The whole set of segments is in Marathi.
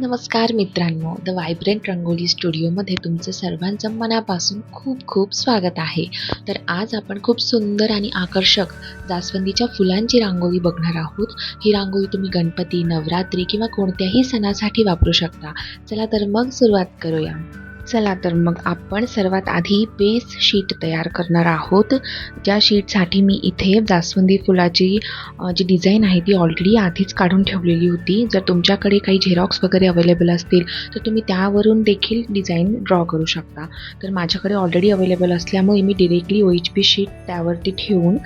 नमस्कार मित्रांनो, द व्हायब्रंट रंगोली स्टुडिओमध्ये तुमचं सर्वांचं मनापासून खूप खूप स्वागत आहे. तर आज आपण खूप सुंदर आणि आकर्षक जास्वंदीच्या फुलांची रांगोळी बघणार आहोत. ही रांगोळी तुम्ही गणपती, नवरात्री किंवा कोणत्याही सणासाठी वापरू शकता. चला तर मग सुरुवात करूया. चला तर मग आपण सर्वात आधी बेस शीट तयार करणार आहोत. ज्या शीटसाठी मी इथे जास्वंदी फुलाची जी डिझाईन आहे ती ऑलरेडी आधीच काढून ठेवलेली होती. जर तुमच्याकडे काही झेरॉक्स वगैरे अवेलेबल असतील तर तुम्ही त्यावरून देखील डिझाईन ड्रॉ करू शकता. तर माझ्याकडे ऑलरेडी अवेलेबल असल्यामुळे मी डिरेक्टली OHP शीट त्यावरती ठेवून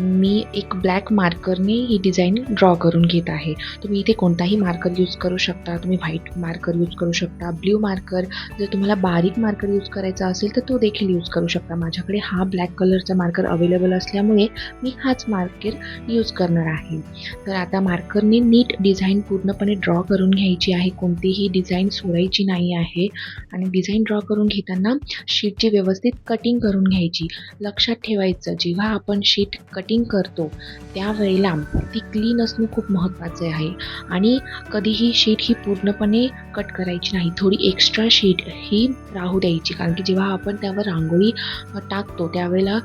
मी एक ब्लॅक मार्करने ही डिझाईन ड्रॉ करून घेत आहे. तुम्ही इथे कोणताही मार्कर यूज करू शकता. तुम्ही व्हाईट मार्कर यूज करू शकता, ब्ल्यू मार्कर, जर तुम्हाला बारीक मार्कर यूज करायचा असेल तर तो देखील यूज करू शकता. माझ्याकडे हा ब्लॅक कलरचा मार्कर अवेलेबल असल्यामुळे मी हाच मार्कर यूज करणार आहे. तर आता मार्करने नीट डिझाईन पूर्णपणे ड्रॉ करून घ्यायची आहे. कोणतीही डिझाईन सोडायची नाही आहे. आणि डिझाईन ड्रॉ करून घेताना शीटची व्यवस्थित कटिंग करून घ्यायची. लक्षात ठेवायचं, जेव्हा आपण शीट कटिंग करतो त्यावेळेला ती क्लीन असणं खूप महत्त्वाचं आहे. आणि कधीही शीट ही पूर्णपणे कट करायची नाही. थोडी एक्स्ट्रा शीट ही राहू द्यायची, कारण की जेव्हा आपण त्यावर रांगोळी टाकतो त्यावेळेला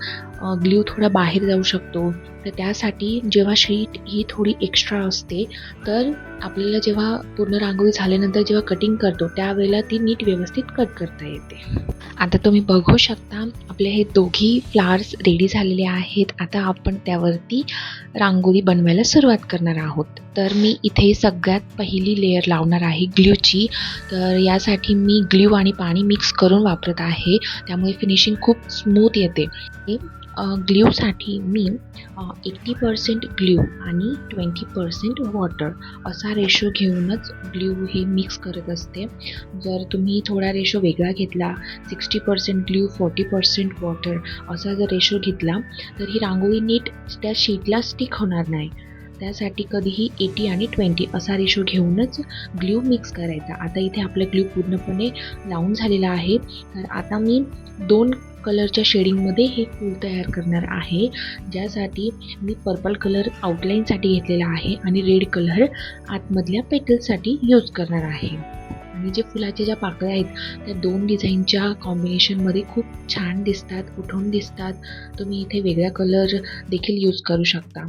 ग्ल्यू थोडा बाहेर जाऊ शकतो. तर त्यासाठी जेव्हा शीट ही थोडी एक्स्ट्रा असते तर आपल्याला जेव्हा पूर्ण रांगोळी झाल्यानंतर जेव्हा कटिंग करतो त्यावेळेला ती नीट व्यवस्थित कट करता येते. आता तुम्ही बघू शकता आपले हे दोघी फ्लावर्स रेडी झालेले आहेत. आता आपण त्यावरती रांगोळी बनवायला सुरुवात करणार आहोत. तर मी इथे सगळ्यात पहिली लेयर लावणार आहे ग्ल्यूची. तर यासाठी मी ग्ल्यू आणि पाणी मिक्स करून वापरत आहे, त्यामुळे फिनिशिंग खूप स्मूथ येते. ग्ल्यूसाठी मी 80% ग्ल्यू आणि 20% वॉटर असा रेशो घेऊनच ग्ल्यू हे मिक्स करत असते. जर तुम्ही थोडा रेशो वेगळा घेतला, 60% ग्ल्यू 40% वॉटर असा जर रेशो घेतला तर ही रांगोळी नीट त्या शीटला स्टिक होणार नाही. त्यासाठी कधीही 80 आणि 20 असा रेशो घेऊनच ग्ल्यू मिक्स करायचा. आता इथे आपलं ग्ल्यू पूर्णपणे लावून झालेला आहे. तर आता मी 2 कलरच्या शेडिंगमध्ये हे फूल तयार करणार आहे, ज्यासाठी मी पर्पल कलर आउटलाईनसाठी घेतलेला आहे आणि रेड कलर आतमधल्या पेटल्ससाठी यूज करणार आहे. आणि जे फुलाच्या ज्या पाकळ्या आहेत त्या 2 डिझाईनच्या कॉम्बिनेशनमध्ये खूप छान दिसतात, उठून दिसतात. तुम्ही इथे वेगळा कलर देखील यूज करू शकता.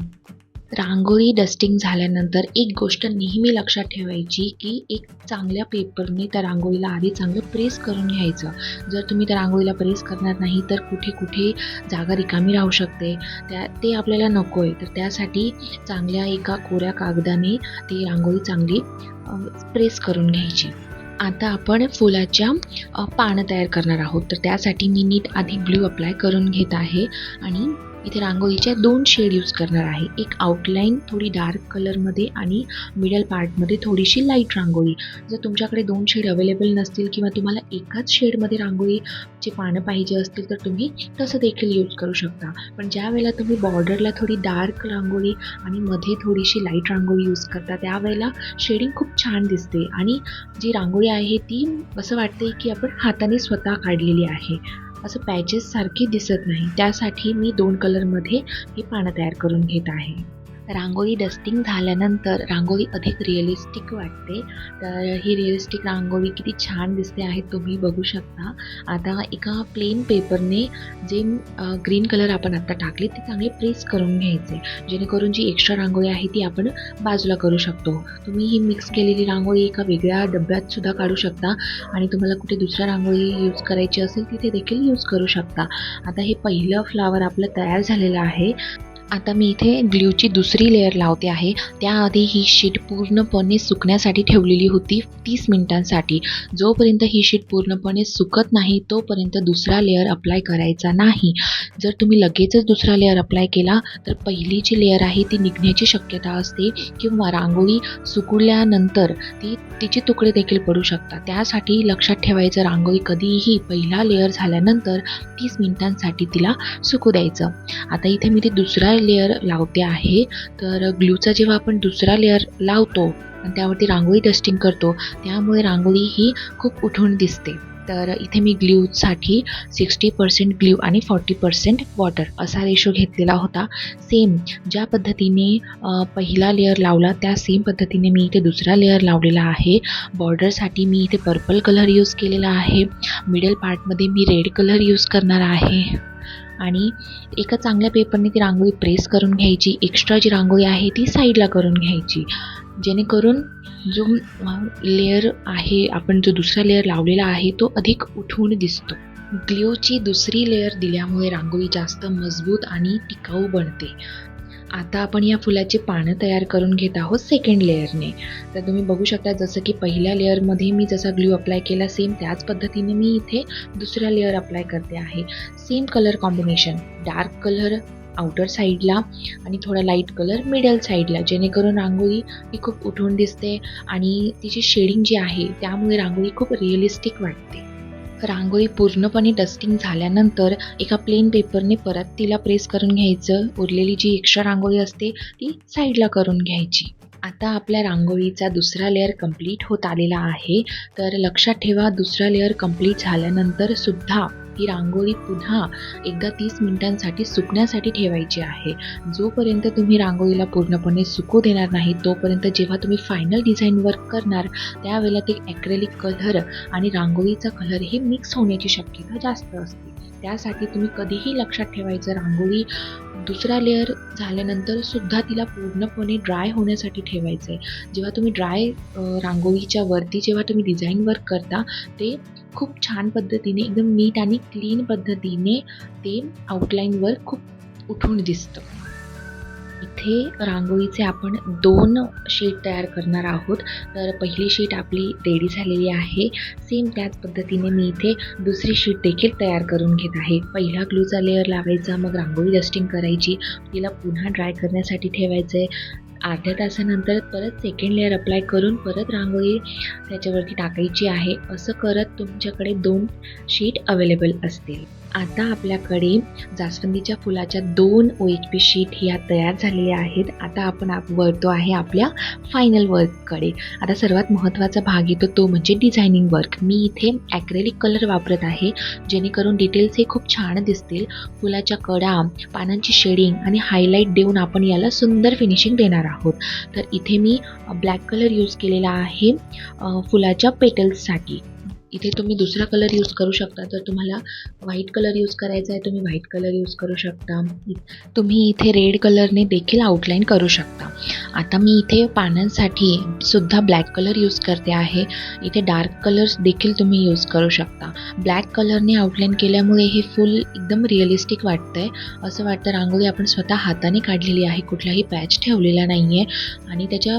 रांगोळी डस्टिंग झाल्यानंतर एक गोष्ट नेहमी लक्षात ठेवायची की एक चांगल्या पेपरने त्या रांगोळीला आधी चांगलं प्रेस करून घ्यायचं. जर तुम्ही त्या रांगोळीला प्रेस करणार नाही तर कुठे कुठे जागा रिकामी राहू शकते, ते आपल्याला नको आहे. तर त्यासाठी चांगल्या एका कोऱ्या कागदाने ती रांगोळी चांगली प्रेस करून घ्यायची. आता आपण फुलाच्या पानं तयार करणार आहोत. तर त्यासाठी मी नीट आधी ग्लू अप्लाय करून घेत आहे आणि इथे रांगोळीच्या 2 शेड यूज करणार आहे. एक आउटलाईन थोडी डार्क कलरमध्ये आणि मिडल पार्टमध्ये थोडीशी लाईट रांगोळी. जर तुमच्याकडे 2 शेड अवेलेबल नसतील किंवा तुम्हाला एकाच शेडमध्ये रांगोळीचे पानं पाहिजे असतील तर तुम्ही तसं देखील यूज करू शकता. पण ज्या वेळेला तुम्ही बॉर्डरला थोडी डार्क रांगोळी आणि मध्ये थोडीशी लाईट रांगोळी यूज करता त्यावेळेला शेडिंग खूप छान दिसते आणि जी रांगोळी आहे ती असं वाटते की आपण हाताने स्वतः काढलेली आहे, असं पॅचेस सारखी दिसत नाही. त्यासाठी मी 2 कलरमध्ये ही पानं तयार करून घेत आहे. रांगोळी डस्टिंग झाल्यानंतर रांगोळी अधिक रिअलिस्टिक वाटते. तर ही रिअलिस्टिक रांगोळी किती छान दिसते आहे तुम्ही बघू शकता. आता एका प्लेन पेपरने जे ग्रीन कलर आपण आत्ता टाकले ते चांगले प्रेस करून घ्यायचे, जेणेकरून जी एक्स्ट्रा रांगोळी आहे ती आपण बाजूला करू शकतो. तुम्ही ही मिक्स केलेली रांगोळी एका वेगळ्या डब्यात सुद्धा काढू शकता आणि तुम्हाला कुठे दुसऱ्या रांगोळी यूज करायची असेल तिथे देखील यूज करू शकता. आता हे पहिलं फ्लावर आपलं तयार झालेलं आहे. आता मी इथे ग्ल्यूची दुसरी लेयर लावते आहे. त्याआधी ही शीट पूर्णपणे सुकण्यासाठी ठेवलेली होती 30 मिनिटांसाठी. जोपर्यंत ही शीट पूर्णपणे सुकत नाही तोपर्यंत दुसरा लेयर अप्लाय करायचा नाही. जर तुम्ही लगेचच दुसरा लेयर अप्लाय केला तर पहिली जी लेयर आहे ती निघण्याची शक्यता असते किंवा रांगोळी सुकल्यानंतर तिचे तुकडे देखील पडू शकतात. त्यासाठी लक्षात ठेवायचं, रांगोळी कधीही पहिला लेयर झाल्यानंतर 30 मिनिटांसाठी तिला सुकू द्यायचं. आता इथे मी ते दुसरा लेयर लावते आहे. तर ग्लूचा जेव्हा आपण दुसरा लेयर लावतो आणि त्यावरती रांगोळी डस्टिंग करतो त्यामुळे रांगोळी ही खूप उठून दिसते. तर इथे मी ग्ल्यूसाठी 60% ग्ल्यू आणि 40% वॉटर असा रेशो घेतलेला होता. सेम ज्या पद्धतीने पहिला लेअर लावला त्या सेम पद्धतीने मी इथे दुसरा लेअर लावलेला आहे. बॉर्डरसाठी मी इथे पर्पल कलर यूज केलेला आहे. मिडल पार्टमध्ये मी रेड कलर यूज करणार आहे आणि एका चांगल्या पेपरने ती रांगोळी प्रेस करून घ्यायची. एक्स्ट्रा जी रांगोळी आहे ती साईडला करून घ्यायची, जेणेकरून जो लेअर आहे, आपण जो दुसरा लेअर लावलेला आहे तो अधिक उठून दिसतो. ग्ल्यूची दुसरी लेअर दिल्यामुळे रांगोळी जास्त मजबूत आणि टिकाऊ बनते. आता आपण या फुलाची पानं तयार करून घेत आहोत सेकंड लेअरने. तर तुम्ही बघू शकता जसं की पहिल्या लेअरमध्ये मी जसा ग्ल्यू अप्लाय केला सेम त्याच पद्धतीने मी इथे दुसरा लेअर अप्लाय करते आहे. Same colour combination, dark colour outer साईडला आणि थोडा लाईट कलर मिडल साईडला, जेणेकरून रांगोळी ही खूप उठून दिसते आणि तिची शेडिंग जी आहे त्यामुळे रांगोळी खूप रिअलिस्टिक वाटते. रांगोळी पूर्णपणे डस्टिंग झाल्यानंतर एका प्लेन पेपरने परत तिला प्रेस करून घ्यायचं. उरलेली जी एक्स्ट्रा रांगोळी असते ती साईडला करून घ्यायची. आता आपल्या रांगोळीचा दुसरा लेअर कंप्लीट होत आलेला आहे. तर लक्षात ठेवा, दुसरा लेअर कंप्लीट झाल्यानंतर सुद्धा ही रांगोळी पुन्हा एकदा 30 मिनिटांसाठी सुकण्यासाठी ठेवायची आहे. जोपर्यंत तुम्ही रांगोळीला पूर्णपणे सुकू देणार नाही तोपर्यंत जेव्हा तुम्ही फायनल डिझाईन वर्क करणार त्यावेळेला ते ॲक्रेलिक कलर आणि रांगोळीचा कलर हे मिक्स होण्याची शक्यता जास्त असते. त्यासाठी तुम्ही कधीही लक्षात ठेवायचं, रांगोळी दुसरा लेअर झाल्यानंतर सुद्धा तिला पूर्णपणे ड्राय होण्यासाठी ठेवायचं आहे. जेव्हा तुम्ही ड्राय रांगोळीच्या वरती जेव्हा तुम्ही डिझाईन वर्क करता ते खूप छान पद्धतीने एकदम नीट आणि क्लीन पद्धतीने ते आउटलाईन वर्क खूप उठून दिसतं. इथे रांगोळीचे आपण 2 शीट तयार करणार आहोत. तर पहिली शीट आपली रेडी झालेली आहे. सेम त्याच पद्धतीने मी इथे दुसरी शीट देखील तयार करून घेत आहे. पहिला ग्लूचा लेअर लावायचा, मग रांगोळी डस्टिंग करायची, तिला पुन्हा ड्राय करण्यासाठी ठेवायचं आहे. अर्ध्या तासानंतर परत सेकंड लेअर अप्लाय करून परत रांगोळी त्याच्यावरती टाकायची आहे. असं करत तुमच्याकडे 2 शीट अवेलेबल असतील. आता आपल्याकडे जास्वंदीच्या फुलाच्या 2 OHP शीट ह्या तयार झालेल्या आहेत. आता आपण वळतो आहे आपल्या फायनल वर्ककडे. आता सर्वात महत्त्वाचा भाग येतो तो म्हणजे डिझायनिंग वर्क. मी इथे ॲक्रेलिक कलर वापरत आहे, जेणेकरून डिटेल्स हे खूप छान दिसतील. फुलाच्या कडा, पानांची शेडिंग आणि हायलाईट देऊन आपण याला सुंदर फिनिशिंग देणार आहोत. तर इथे मी ब्लॅक कलर यूज केलेला आहे फुलाच्या पेटल्ससाठी. इथे तुम्ही दुसरा कलर यूज करू शकता. जर तुम्हाला व्हाईट कलर यूज करायचा आहे तुम्ही व्हाईट कलर यूज करू शकता. तुम्ही इथे रेड कलरने देखील आउटलाईन करू शकता. आता मी इथे पानांसाठी सुद्धा ब्लॅक कलर यूज करते आहे. इथे डार्क कलर्स देखील तुम्ही यूज करू शकता. ब्लॅक कलरने आउटलाईन केल्यामुळे हे फुल एकदम रिअलिस्टिक वाटतं आहे. असं वाटतं रांगोळी आपण स्वतः हाताने काढलेली आहे, कुठलाही पॅच ठेवलेला नाही आहे. आणि त्याच्या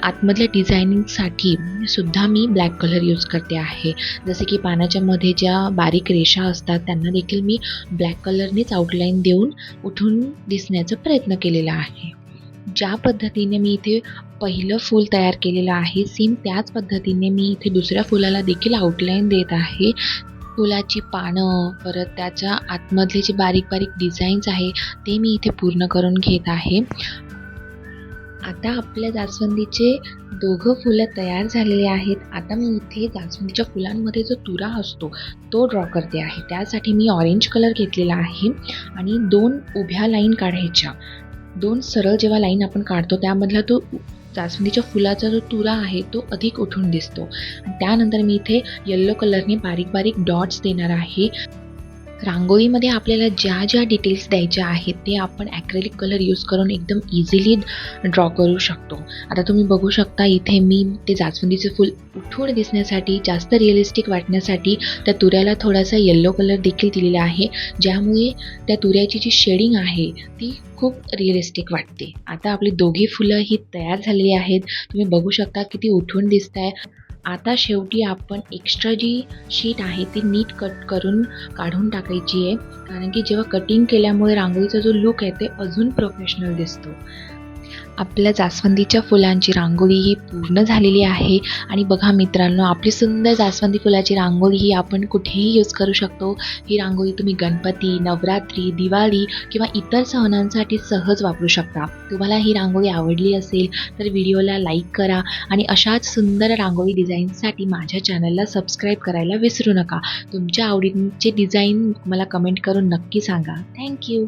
आतमधल्या डिझायनिंगसाठी सुद्धा मी ब्लॅक कलर यूज करते आहे. जसे की पानाच्या मध्ये ज्या बारीक रेषा असतात त्यांना देखील मी ब्लॅक कलरनेच आउटलाईन देऊन उठून दिसण्याचा प्रयत्न केलेला आहे. ज्या पद्धतीने मी इथे पहिलं फूल तयार केलेलं आहे सेम त्याच पद्धतीने मी इथे दुसऱ्या फुलाला देखील आउटलाईन देत आहे. फुलाची पानं, परत त्याच्या आतमधले जे बारीक बारीक डिझाईन्स आहे ते मी इथे पूर्ण करून घेत आहे. आता आपल्या जास्वंदीचे 2 फुलं तयार झालेले आहेत. आता मी इथे जास्वंदीच्या फुलांमध्ये जो तुरा असतो तो ड्रॉ करते आहे. त्यासाठी मी ऑरेंज कलर घेतलेला आहे आणि 2 उभ्या लाईन काढायच्या. 2 सरळ जेव्हा लाईन आपण काढतो त्यामधला तो जास्वंदीच्या फुलाचा जो तुरा आहे तो अधिक उठून दिसतो. आणि त्यानंतर मी इथे येलो कलरने बारीक बारीक डॉट्स देणार आहे. रांगोळीमध्ये आपल्याला ज्या ज्या डिटेल्स द्यायच्या आहेत ते आपण ॲक्रेलिक कलर यूज करून एकदम इझिली ड्रॉ करू शकतो. आता तुम्ही बघू शकता इथे मी ते जास्वंदीचे फूल उठून दिसण्यासाठी, जास्त रिअलिस्टिक वाटण्यासाठी त्या तुऱ्याला थोडासा येल्लो कलर देखील दिलेला आहे, ज्यामुळे त्या तुऱ्याची जी शेडिंग आहे ती खूप रिअलिस्टिक वाटते. आता आपली 2 फुलं ही तयार झालेली आहेत. तुम्ही बघू शकता किती उठून दिसत आहे. आता शेवटी आपण एक्स्ट्रा जी शीट आहे ती नीट कट करून काढून टाकायची आहे, कारण की जेव्हा कटिंग केल्यामुळे रांगोळीचा जो लुक आहे ते अजून प्रोफेशनल दिसतो. आपल्या जास्वंदीच्या फुलांची रांगोळी ही पूर्ण झालेली आहे आणि बघा मित्रांनो, आपली सुंदर जास्वंदी फुलाची रांगोळी ही आपण कुठेही यूज करू शकतो. ही रांगोळी तुम्ही गणपती, नवरात्री, दिवाळी किंवा इतर सणांसाठी सहज वापरू शकता. तुम्हाला ही रांगोळी आवडली असेल तर व्हिडिओला लाईक करा आणि अशाच सुंदर रांगोळी डिझाईन्ससाठी माझ्या चॅनलला सबस्क्राईब करायला विसरू नका. तुमच्या आवडीचे डिझाईन मला कमेंट करून नक्की सांगा. थँक्यू.